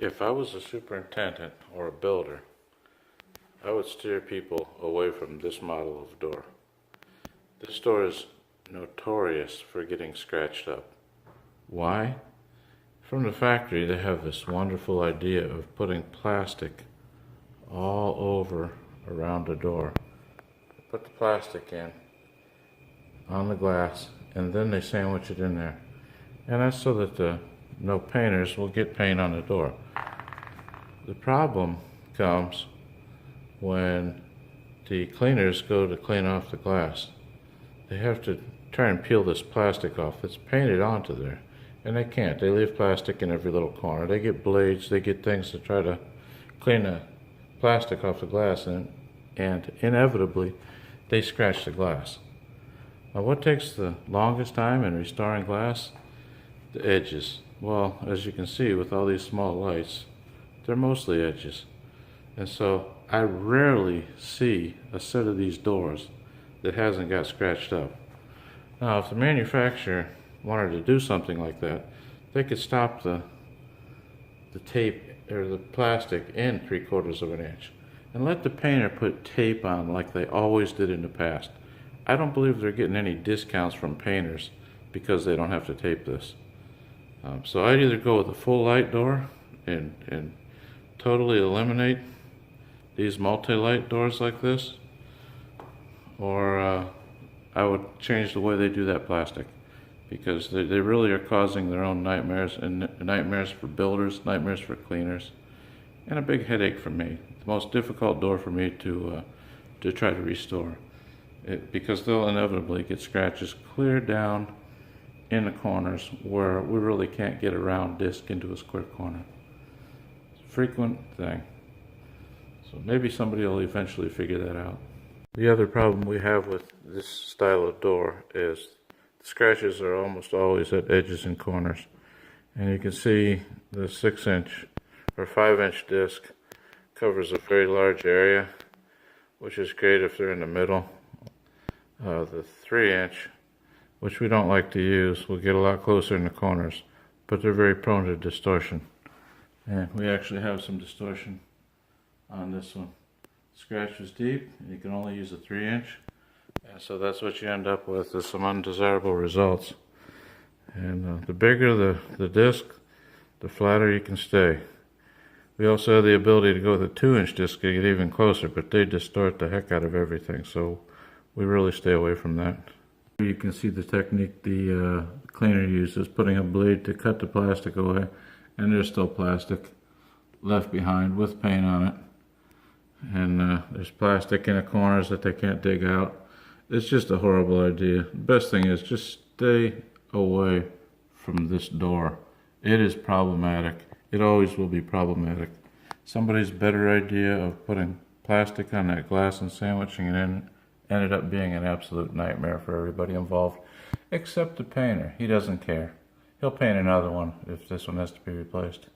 If I was a superintendent or a builder, I would steer people away from this model of door. This door is notorious for getting scratched up. Why? From the factory, they have this wonderful idea of putting plastic all over around the door. They put the plastic in on the glass, and then they sandwich it in there. And that's so that no painters will get paint on the door. The problem comes when the cleaners go to clean off the glass. They have to try and peel this plastic off that's painted onto there, and they can't. They leave plastic in every little corner. They get blades, they get things to try to clean the plastic off the glass, and inevitably they scratch the glass. Now, what takes the longest time in restoring glass? The edges. Well, as you can see with all these small lights, they're mostly edges. And so I rarely see a set of these doors that hasn't got scratched up. Now, if the manufacturer wanted to do something like that, they could stop the tape or the plastic in 3/4 of an inch and let the painter put tape on like they always did in the past. I don't believe they're getting any discounts from painters because they don't have to tape this. So I'd either go with a full light door and totally eliminate these multi-light doors like this, or I would change the way they do that plastic, because they really are causing their own nightmares, and nightmares for builders, nightmares for cleaners, and a big headache for me. The most difficult door for me to try to restore, because they'll inevitably get scratches clear down in the corners where we really can't get a round disc into a square corner. It's a frequent thing. So maybe somebody will eventually figure that out. The other problem we have with this style of door is the scratches are almost always at edges and corners. And you can see the 6-inch or 5-inch disc covers a very large area, which is great if they're in the middle. The 3-inch, which we don't like to use, will get a lot closer in the corners, but they're very prone to distortion. And we actually have some distortion on this one. The scratch was deep, and you can only use a 3-inch, and so that's what you end up with, is some undesirable results. And the bigger the disc, the flatter you can stay. We also have the ability to go with a 2-inch disc to get even closer, but they distort the heck out of everything, so we really stay away from that. You can see the technique the cleaner uses, putting a blade to cut the plastic away, and there's still plastic left behind with paint on it. And there's plastic in the corners that they can't dig out. It's just a horrible idea. The best thing is just stay away from this door. It is problematic. It always will be problematic. Somebody's better idea of putting plastic on that glass and sandwiching it in ended up being an absolute nightmare for everybody involved, except the painter. He doesn't care. He'll paint another one if this one has to be replaced.